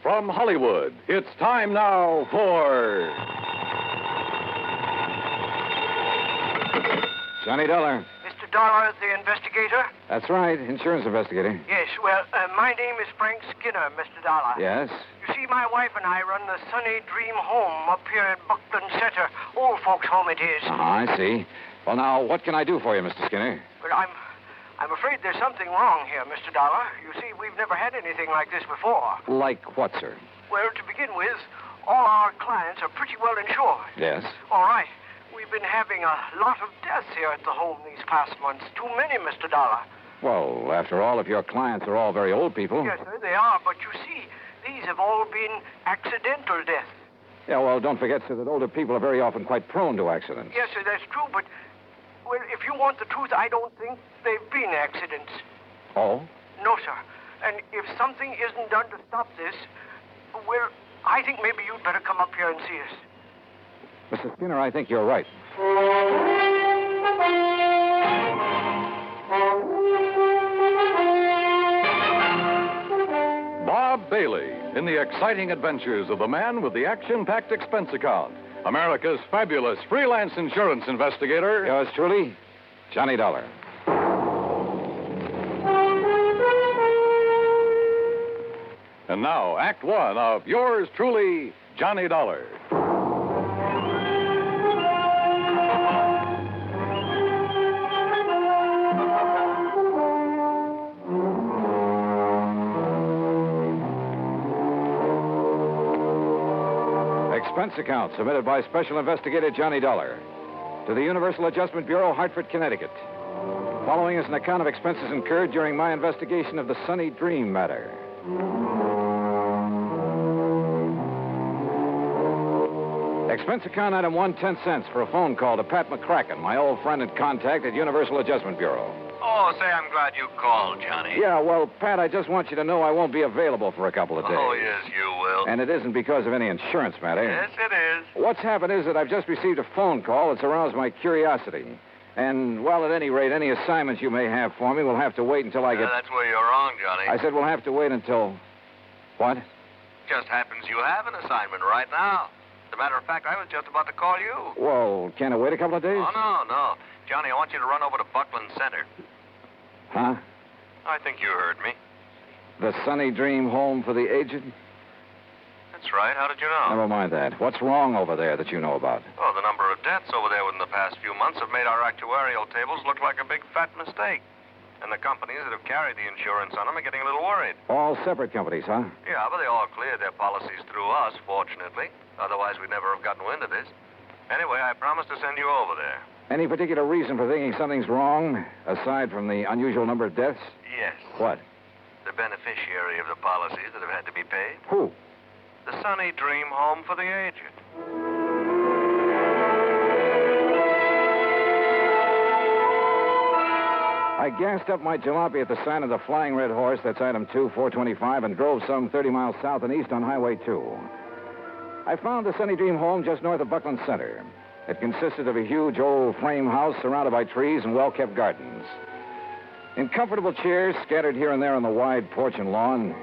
from Hollywood, it's time now for... Johnny Dollar. Mr. Dollar, the investigator? That's right, insurance investigator. Yes, well, my name is Frank Skinner, Mr. Dollar. Yes? You see, my wife and I run the Sunny Dream Home up here at Buckland Center. Old folks' home it is. I see. Well, now, what can I do for you, Mr. Skinner? But I'm afraid there's something wrong here, Mr. Dollar. You see, we've never had anything like this before. Like what, sir? Well, to begin with, all our clients are pretty well insured. Yes? All right. We've been having a lot of deaths here at the home these past months. Too many, Mr. Dollar. Well, after all, if your clients are all very old people... Yes, sir, they are. But you see, these have all been accidental deaths. Yeah, well, don't forget, sir, that older people are very often quite prone to accidents. Yes, sir, that's true. But, well, if you want the truth, I don't think they've been accidents. Oh? No, sir. And if something isn't done to stop this, well, I think maybe you'd better come up here and see us. Mr. Skinner, I think you're right. Bob Bailey in the exciting adventures of the man with the action-packed expense account. America's fabulous freelance insurance investigator. Yours truly, Johnny Dollar. And now, Act One of yours truly, Johnny Dollar. Expense account submitted by Special Investigator Johnny Dollar to the Universal Adjustment Bureau, Hartford, Connecticut. Following is an account of expenses incurred during my investigation of the Sunny Dream matter. Expense account item 1, 10 cents for a phone call to Pat McCracken, my old friend and contact at Universal Adjustment Bureau. Oh, say, I'm glad you called, Johnny. Yeah, well, Pat, I just want you to know I won't be available for a couple of days. Oh, yes, you will. And it isn't because of any insurance matter. Yes, it is. What's happened is that I've just received a phone call that's aroused my curiosity. And, well, at any rate, any assignments you may have for me will have to wait until I get... That's where you're wrong, Johnny. I said we'll have to wait until... What? Just happens you have an assignment right now. As a matter of fact, I was just about to call you. Well, can't I wait a couple of days? Oh, no. Johnny, I want you to run over to Buckland Center. Huh? I think you heard me. The Sunny Dream Home for the Aged? That's right. How did you know? Never mind that. What's wrong over there that you know about? Oh, the number of deaths over there within the past few months have made our actuarial tables look like a big fat mistake. And the companies that have carried the insurance on them are getting a little worried. All separate companies, huh? Yeah, but they all cleared their policies through us, fortunately. Otherwise, we'd never have gotten wind of this. Anyway, I promised to send you over there. Any particular reason for thinking something's wrong, aside from the unusual number of deaths? Yes. What? The beneficiary of the policies that have had to be paid. Who? The Sunny Dream Home for the Aged. I gassed up my jalopy at the sign of the Flying Red Horse, that's item 2, 425, and drove some 30 miles south and east on Highway 2. I found the Sunny Dream Home just north of Buckland Center. It consisted of a huge old frame house surrounded by trees and well-kept gardens. In comfortable chairs scattered here and there on the wide porch and lawn,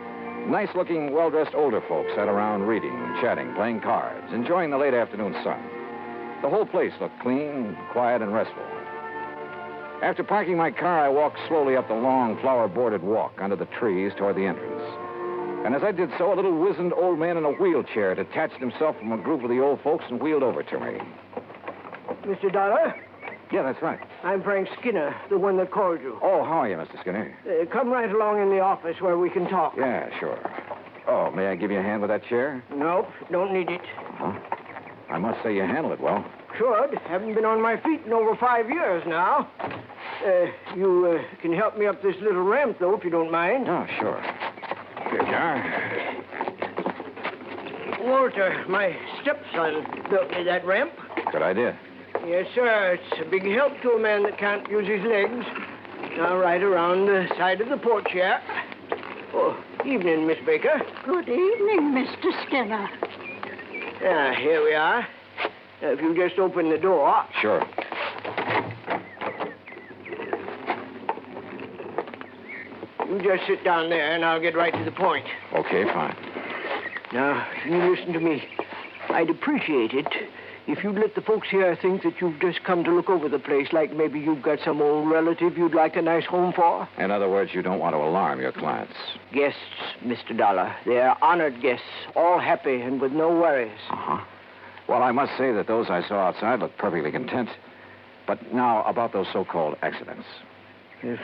nice-looking, well-dressed older folks sat around reading, chatting, playing cards, enjoying the late afternoon sun. The whole place looked clean, quiet, and restful. After parking my car, I walked slowly up the long, flower-bordered walk under the trees toward the entrance. And as I did so, a little wizened old man in a wheelchair detached himself from a group of the old folks and wheeled over to me. Mr. Dollar? Yeah, that's right. I'm Frank Skinner, the one that called you. Oh, how are you, Mr. Skinner? Come right along in the office where we can talk. Yeah, sure. Oh, may I give you a hand with that chair? Nope, don't need it. Huh? I must say you handle it well. Should. Haven't been on my feet in over 5 years now. You can help me up this little ramp, though, if you don't mind. Oh, sure. Here you are. Walter, my stepson, built me that ramp. Good idea. Yes, sir. It's a big help to a man that can't use his legs. Now, right around the side of the porch here. Oh, evening, Miss Baker. Good evening, Mr. Skinner. Here we are. If you just open the door. Sure. You just sit down there, and I'll get right to the point. Okay, fine. Now, you listen to me. I'd appreciate it if you'd let the folks here think that you've just come to look over the place, like maybe you've got some old relative you'd like a nice home for. In other words, you don't want to alarm your clients. Guests, Mr. Dollar. They're honored guests, all happy and with no worries. Uh-huh. Well, I must say that those I saw outside looked perfectly content. But now, about those so-called accidents.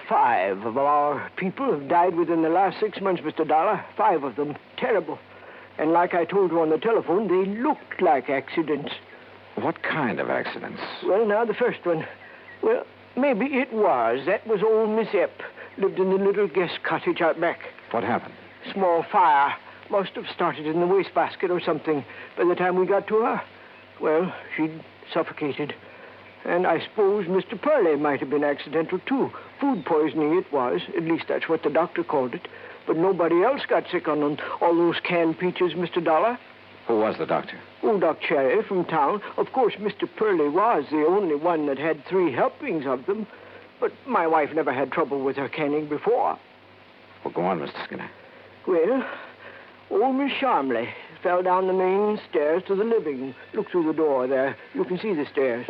5 of our people have died within the last 6 months, Mr. Dollar. 5 of them. Terrible. And like I told you on the telephone, they looked like accidents. What kind of accidents? Well, now, the first one. Well, maybe it was. That was old Miss Epp. Lived in the little guest cottage out back. What happened? Small fire. Must have started in the wastebasket or something by the time we got to her. Well, she'd suffocated. And I suppose Mr. Purley might have been accidental, too. Food poisoning it was. At least that's what the doctor called it. But nobody else got sick on all those canned peaches, Mr. Dollar. Who was the doctor? Oh, Doc Cherry from town. Of course, Mr. Purley was the only one that had 3 helpings of them. But my wife never had trouble with her canning before. Well, go on, Mr. Skinner. Well, old Miss Sharmley fell down the main stairs to the living. Look through the door there. You can see the stairs.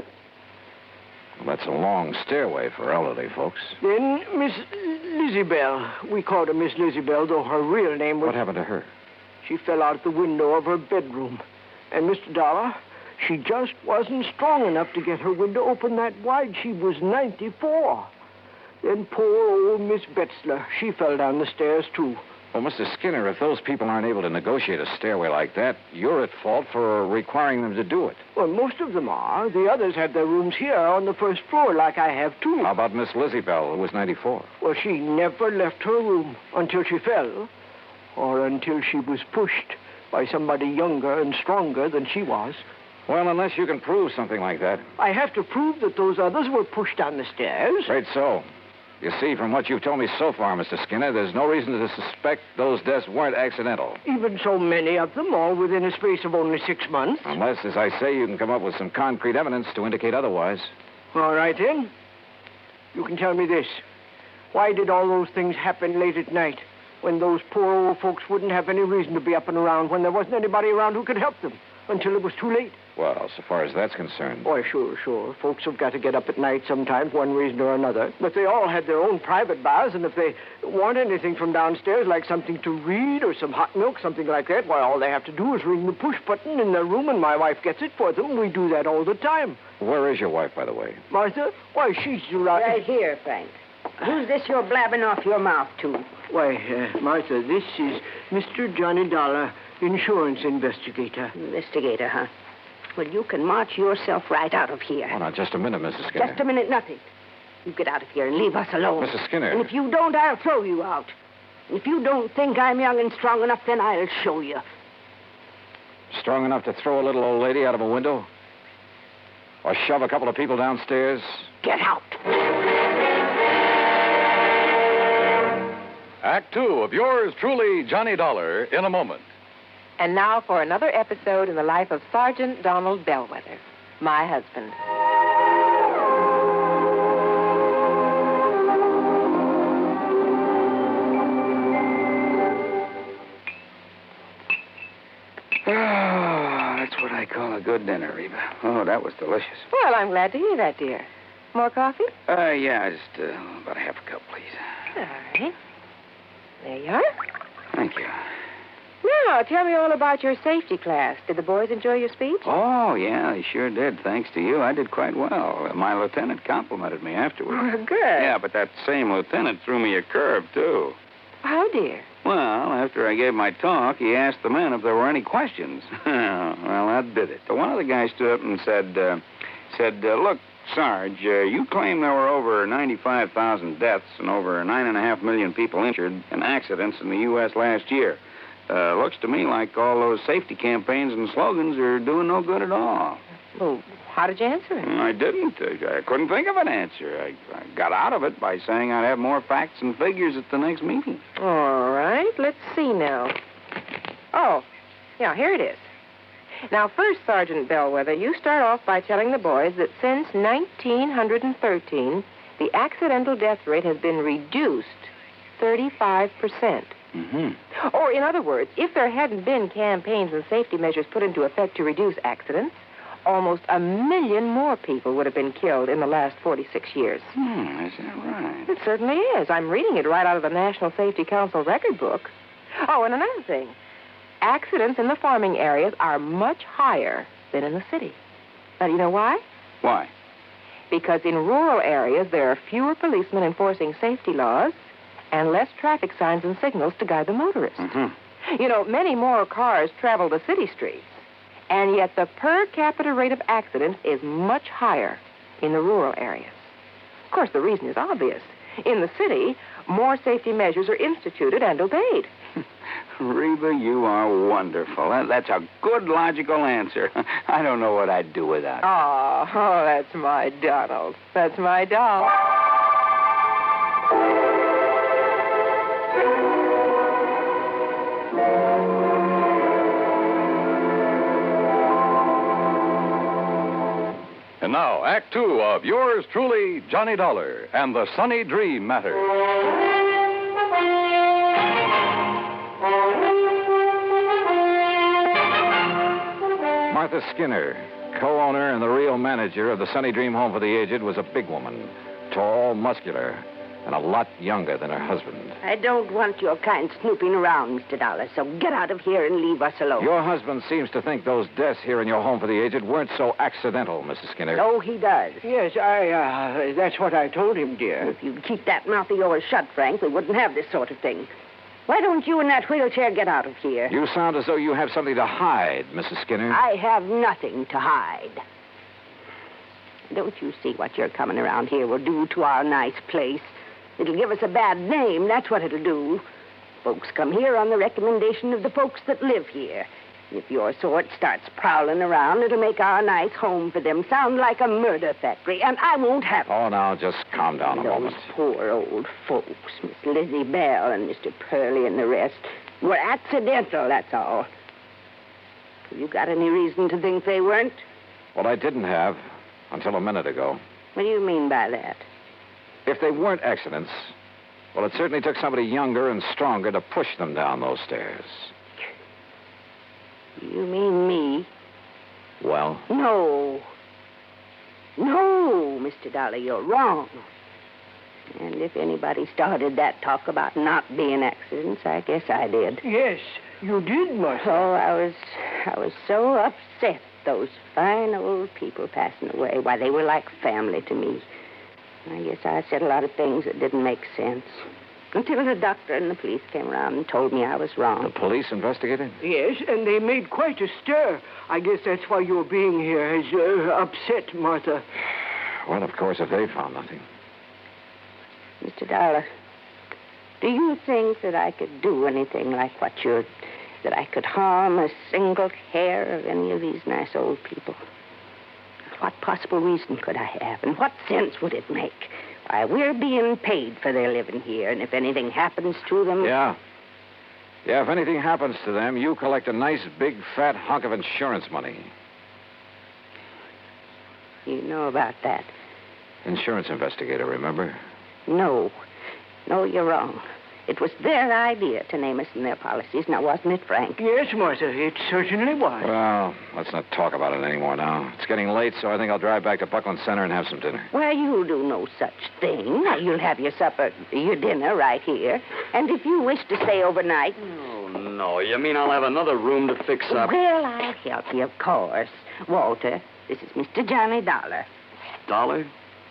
Well, that's a long stairway for elderly folks. Then Miss Lizzie-Bell. We called her Miss Lizzie-Bell, though her real name was... What happened to her? She fell out the window of her bedroom. And, Mr. Dollar, she just wasn't strong enough to get her window open that wide. She was 94. Then poor old Miss Betzler, she fell down the stairs, too. Well, Mr. Skinner, if those people aren't able to negotiate a stairway like that, you're at fault for requiring them to do it. Well, most of them are. The others have their rooms here on the first floor, like I have, too. How about Miss Lizzie Bell, who was 94? Well, she never left her room until she fell, or until she was pushed by somebody younger and stronger than she was. Well, unless you can prove something like that. I have to prove that those others were pushed down the stairs. Right so. You see, from what you've told me so far, Mr. Skinner, there's no reason to suspect those deaths weren't accidental. Even so many of them, all within a space of only 6 months. Unless, as I say, you can come up with some concrete evidence to indicate otherwise. All right, then. You can tell me this. Why did all those things happen late at night, when those poor old folks wouldn't have any reason to be up and around, when there wasn't anybody around who could help them, until it was too late? Well, so far as that's concerned... Why, sure. Folks have got to get up at night sometimes, one reason or another. But they all had their own private baths, and if they want anything from downstairs, like something to read or some hot milk, something like that, why, all they have to do is ring the push button in their room, and my wife gets it for them. We do that all the time. Where is your wife, by the way? Martha? Why, she's... Right here, Frank. Who's this you're blabbing off your mouth to? Why, Martha, this is Mr. Johnny Dollar, insurance investigator. Investigator, huh? Well, you can march yourself right out of here. Oh, now, just a minute, Mrs. Skinner. Just a minute, nothing. You get out of here and leave us alone. Mrs. Skinner. And if you don't, I'll throw you out. And if you don't think I'm young and strong enough, then I'll show you. Strong enough to throw a little old lady out of a window? Or shove a couple of people downstairs? Get out. Act 2 of yours truly, Johnny Dollar, in a moment. And now for another episode in the life of Sergeant Donald Bellwether, my husband. Oh, that's what I call a good dinner, Reba. Oh, that was delicious. Well, I'm glad to hear that, dear. More coffee? Yeah, just about a half a cup, please. All right. There you are. Thank you. Now, tell me all about your safety class. Did the boys enjoy your speech? Oh, yeah, they sure did. Thanks to you, I did quite well. My lieutenant complimented me afterwards. Oh, good. Yeah, but that same lieutenant threw me a curve, too. How, dear? Well, after I gave my talk, he asked the men if there were any questions. Well, that did it. One of the guys stood up and said, look, Sarge, you claim there were over 95,000 deaths and over 9.5 million people injured in accidents in the U.S. last year. Looks to me like all those safety campaigns and slogans are doing no good at all. Well, how did you answer him? I didn't. I couldn't think of an answer. I got out of it by saying I'd have more facts and figures at the next meeting. All right, let's see now. Oh, yeah, here it is. Now, first, Sergeant Bellwether, you start off by telling the boys that since 1913, the accidental death rate has been reduced 35%. Mm-hmm. Or, in other words, if there hadn't been campaigns and safety measures put into effect to reduce accidents, almost 1 million more people would have been killed in the last 46 years. Is that right? It certainly is. I'm reading it right out of the National Safety Council record book. Oh, and another thing. Accidents in the farming areas are much higher than in the city. Now, do you know why? Why? Because in rural areas, there are fewer policemen enforcing safety laws and less traffic signs and signals to guide the motorist. Mm-hmm. You know, many more cars travel the city streets, and yet the per capita rate of accidents is much higher in the rural areas. Of course, the reason is obvious. In the city, more safety measures are instituted and obeyed. Reba, you are wonderful. That's a good, logical answer. I don't know what I'd do without it. Oh, that's my Donald. That's my doll. And now, Act Two of yours truly, Johnny Dollar, and the Sunny Dream Matter. Martha Skinner, co-owner and the real manager of the Sunny Dream Home for the Aged, was a big woman, tall, muscular, and a lot younger than her husband. I don't want your kind snooping around, Mr. Dollar, so get out of here and leave us alone. Your husband seems to think those deaths here in your home for the aged weren't so accidental, Mrs. Skinner. Oh, he does. Yes, that's what I told him, dear. If you'd keep that mouth of yours shut, Frank, we wouldn't have this sort of thing. Why don't you in that wheelchair get out of here? You sound as though you have something to hide, Mrs. Skinner. I have nothing to hide. Don't you see what your coming around here will do to our nice place? It'll give us a bad name, that's what it'll do. Folks come here on the recommendation of the folks that live here. If your sort starts prowling around, it'll make our nice home for them sound like a murder factory, and I won't have it. Oh, now, just calm down a Those moment. poor old folks, Miss Lizzie Bell and Mr. Purley and the rest, were accidental, that's all. You got any reason to think they weren't? Well, I didn't have until a minute ago. What do you mean by that? If they weren't accidents, well, it certainly took somebody younger and stronger to push them down those stairs. You mean me? Well? No. No, Mr. Dollar, you're wrong. And if anybody started that talk about not being accidents, I guess I did. Yes, you did, Martha. Oh, I was so upset, those fine old people passing away. Why, they were like family to me. I guess I said a lot of things that didn't make sense. Until the doctor and the police came around and told me I was wrong. The police investigated? Yes, and they made quite a stir. I guess that's why your being here has upset Martha. Well, of course, if they found nothing. Mr. Dollar, do you think that I could do anything like what you're... that I could harm a single hair of any of these nice old people? What possible reason could I have, and what sense would it make? Why, we're being paid for their living here, and if anything happens to them... Yeah. Yeah, if anything happens to them, you collect a nice, big, fat hunk of insurance money. You know about that? Insurance investigator, remember? No. No, you're wrong. It was their idea to name us in their policies, now wasn't it, Frank? Yes, Martha, it certainly was. Well, let's not talk about it anymore now. It's getting late, so I think I'll drive back to Buckland Center and have some dinner. Why, you'll do no such thing. Now, you'll have your supper, your dinner right here. And if you wish to stay overnight... Oh, no. You mean I'll have another room to fix up? Well, I'll help you, of course. Walter, this is Mr. Johnny Dollar. Dollar?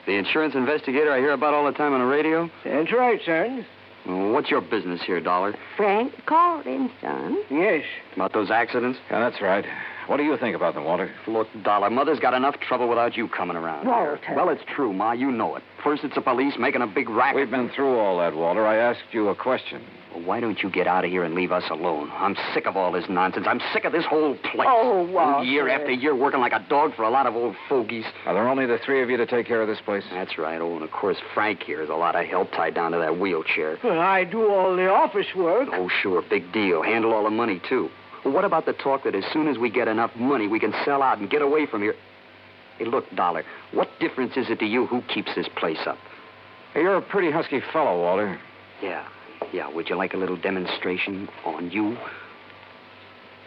The insurance investigator I hear about all the time on the radio? That's right, son. Well, what's your business here, Dollar? Frank called in, son. Yes. About those accidents? Yeah, that's right. What do you think about them, Walter? Look, Dollar, Mother's got enough trouble without you coming around Walter. here. Well, it's true, Ma. You know it. First, it's the police making a big racket. We've been through all that, Walter. I asked you a question. Well, why don't you get out of here and leave us alone? I'm sick of all this nonsense. I'm sick of this whole place. Oh, Walter. Year after year working like a dog for a lot of old fogies. Are there only the three of you to take care of this place? That's right. Oh, and of course, Frank here is a lot of help tied down to that wheelchair. Well, I do all the office work. Oh, sure. Big deal. Handle all the money, too. Well, what about the talk that as soon as we get enough money, we can sell out and get away from here? Hey, look, Dollar, what difference is it to you who keeps this place up? Hey, you're a pretty husky fellow, Walter. Yeah. Yeah, would you like a little demonstration on you?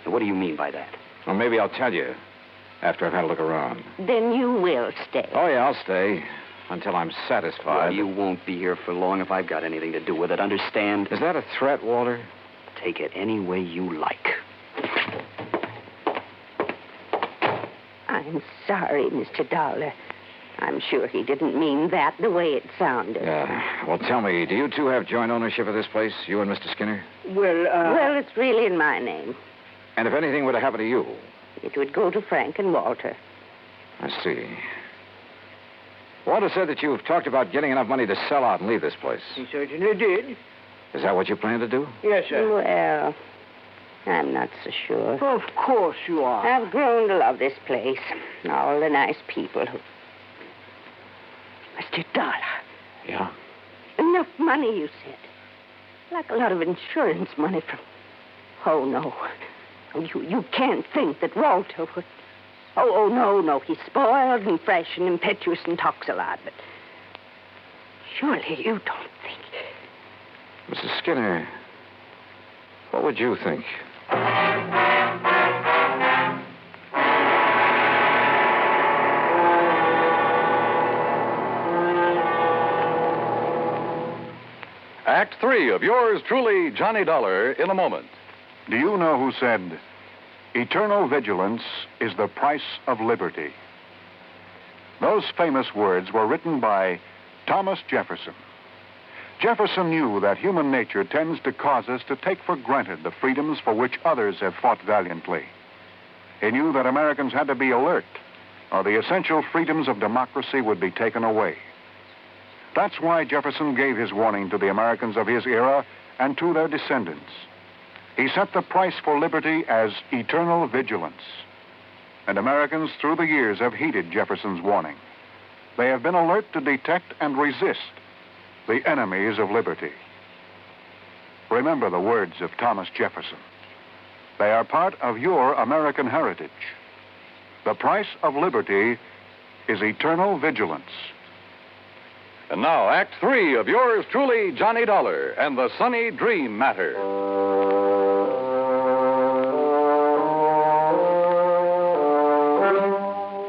What do you mean by that? Well, maybe I'll tell you after I've had a look around. Then you will stay. Oh, yeah, I'll stay until I'm satisfied. Well, you won't be here for long if I've got anything to do with it, understand? Is that a threat, Walter? Take it any way you like. I'm sorry, Mr. Dollar. I'm sure he didn't mean that the way it sounded. Yeah. Well, tell me, do you two have joint ownership of this place, you and Mr. Skinner? Well, it's really in my name. And if anything were to happen to you? It would go to Frank and Walter. I see. Walter said that you've talked about getting enough money to sell out and leave this place. He certainly did. Is that what you plan to do? Yes, sir. Well, I'm not so sure. Of course you are. I've grown to love this place. All the nice people who... Mr. Dollar. Yeah? Enough money, you said. Like a lot of insurance money from... Oh, no. You can't think that Walter would... Oh, no. He's spoiled and fresh and impetuous and talks a lot, but... Surely you don't think... Mrs. Skinner, what would you think? Act 3 of yours truly, Johnny Dollar, in a moment. Do you know who said, eternal vigilance is the price of liberty? Those famous words were written by Thomas Jefferson. Jefferson knew that human nature tends to cause us to take for granted the freedoms for which others have fought valiantly. He knew that Americans had to be alert, or the essential freedoms of democracy would be taken away. That's why Jefferson gave his warning to the Americans of his era and to their descendants. He set the price for liberty as eternal vigilance. And Americans through the years have heeded Jefferson's warning. They have been alert to detect and resist the enemies of liberty. Remember the words of Thomas Jefferson. They are part of your American heritage. The price of liberty is eternal vigilance. And now, Act 3 of yours truly, Johnny Dollar, and the Sunny Dream Matter.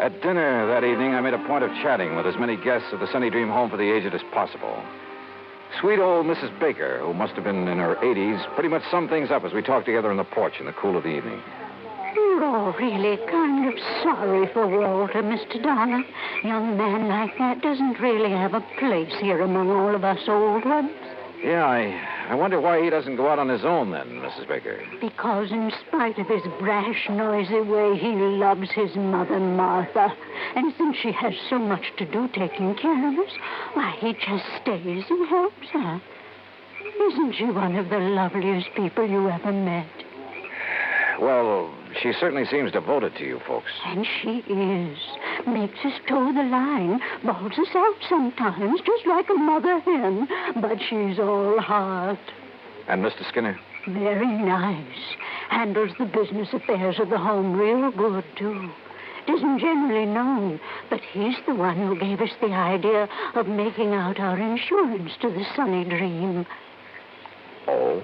At dinner that evening, I made a point of chatting with as many guests of the Sunny Dream home for the aged as possible. Sweet old Mrs. Baker, who must have been in her 80s, pretty much summed things up as we talked together on the porch in the cool of the evening. You're all really kind of sorry for Walter, Mr. Dollar. Young man like that doesn't really have a place here among all of us old ones. Yeah, I wonder why he doesn't go out on his own then, Mrs. Baker. Because in spite of his brash, noisy way, he loves his mother, Martha. And since she has so much to do taking care of us, why, he just stays and helps her. Isn't she one of the loveliest people you ever met? Well, she certainly seems devoted to you folks. And she is. Makes us toe the line. Bawls us out sometimes, just like a mother hen. But she's all heart. And Mr. Skinner? Very nice. Handles the business affairs of the home real good, too. It isn't generally known, but he's the one who gave us the idea of making out our insurance to the Sunny Dream. Oh?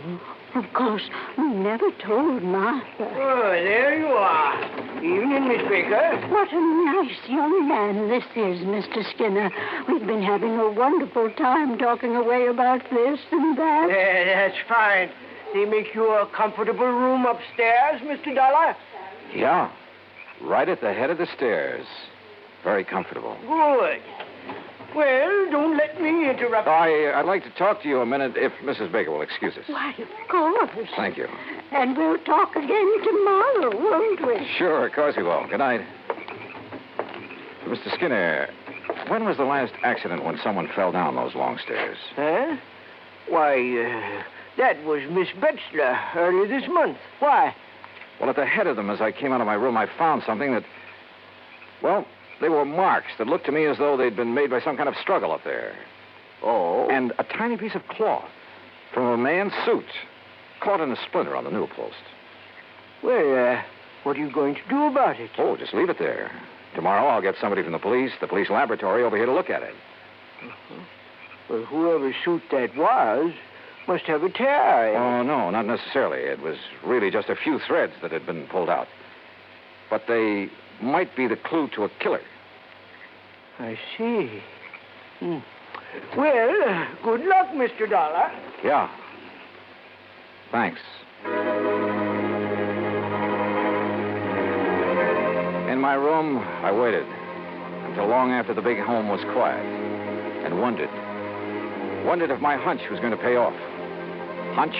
Of course, we never told Martha. Oh, there you are. Evening, Miss Baker. What a nice young man this is, Mr. Skinner. We've been having a wonderful time talking away about this and that. That's fine. They make you a comfortable room upstairs, Mr. Dollar? Yeah. Right at the head of the stairs. Very comfortable. Good. Well, don't let me interrupt. I'd like to talk to you a minute if Mrs. Baker will excuse us. Why, of course. Thank you. And we'll talk again tomorrow, won't we? Sure, of course we will. Good night. Mr. Skinner, when was the last accident when someone fell down those long stairs? Huh? Why, that was Miss Betzler earlier this month. Why? Well, at the head of them, as I came out of my room, I found something that... Well, they were marks that looked to me as though they'd been made by some kind of struggle up there. Oh? And a tiny piece of cloth from a man's suit caught in a splinter on the newel post. Well, what are you going to do about it? Oh, just leave it there. Tomorrow I'll get somebody from the police laboratory over here to look at it. Well, whoever suit that was Must have a tear. Oh, no, not necessarily. It was really just a few threads that had been pulled out. But they might be the clue to a killer. I see. Well, good luck, Mr. Dollar. Yeah. Thanks. In my room, I waited until long after the big home was quiet and wondered if my hunch was going to pay off. Hunch?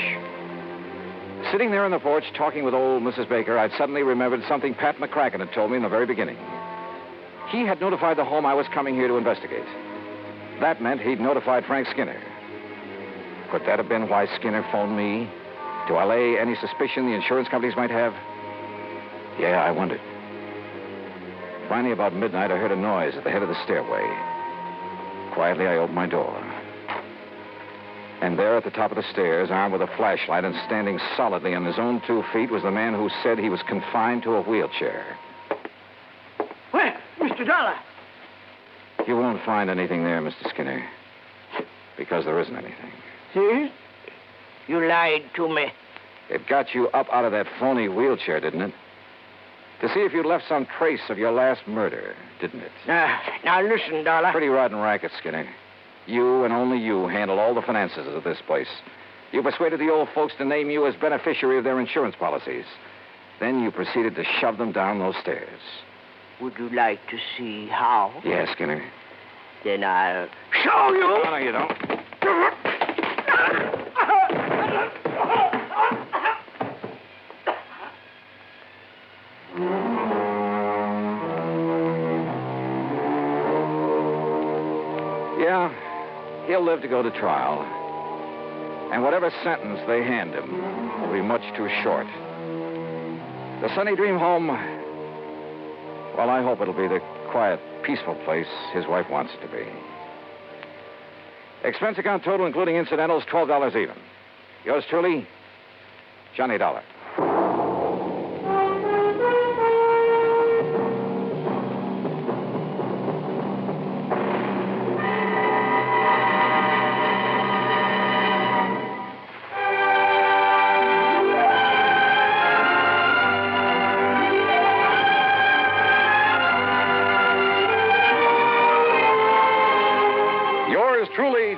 Sitting there on the porch talking with old Mrs. Baker, I'd suddenly remembered something Pat McCracken had told me in the very beginning. He had notified the home I was coming here to investigate. That meant he'd notified Frank Skinner. Could that have been why Skinner phoned me? To allay any suspicion the insurance companies might have? Yeah, I wondered. Finally, about midnight, I heard a noise at the head of the stairway. Quietly, I opened my door. And there at the top of the stairs, armed with a flashlight and standing solidly on his own 2 feet, was the man who said he was confined to a wheelchair. Well, Mr. Dollar. You won't find anything there, Mr. Skinner. Because there isn't anything. See? You lied to me. It got you up out of that phony wheelchair, didn't it? To see if you'd left some trace of your last murder, didn't it? Now listen, Dollar. Pretty rotten racket, Skinner. You and only you handle all the finances of this place. You persuaded the old folks to name you as beneficiary of their insurance policies. Then you proceeded to shove them down those stairs. Would you like to see how? Yeah, Skinner. Then I'll show you. No, you don't. Yeah, he'll live to go to trial. And whatever sentence they hand him will be much too short. The Sunny Dream home, well, I hope it'll be the quiet, peaceful place his wife wants it to be. Expense account total, including incidentals, $12 even. Yours truly, Johnny Dollar.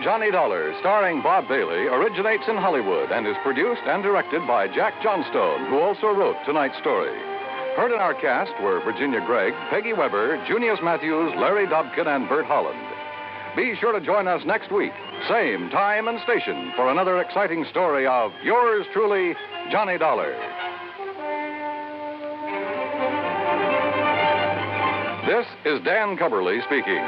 Johnny Dollar, starring Bob Bailey, originates in Hollywood and is produced and directed by Jack Johnstone, who also wrote tonight's story. Heard in our cast were Virginia Gregg, Peggy Weber, Junius Matthews, Larry Dobkin, and Bert Holland. Be sure to join us next week, same time and station, for another exciting story of yours truly, Johnny Dollar. This is Dan Cubberly speaking.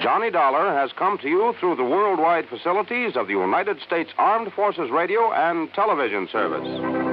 Johnny Dollar has come to you through the worldwide facilities of the United States Armed Forces Radio and Television Service.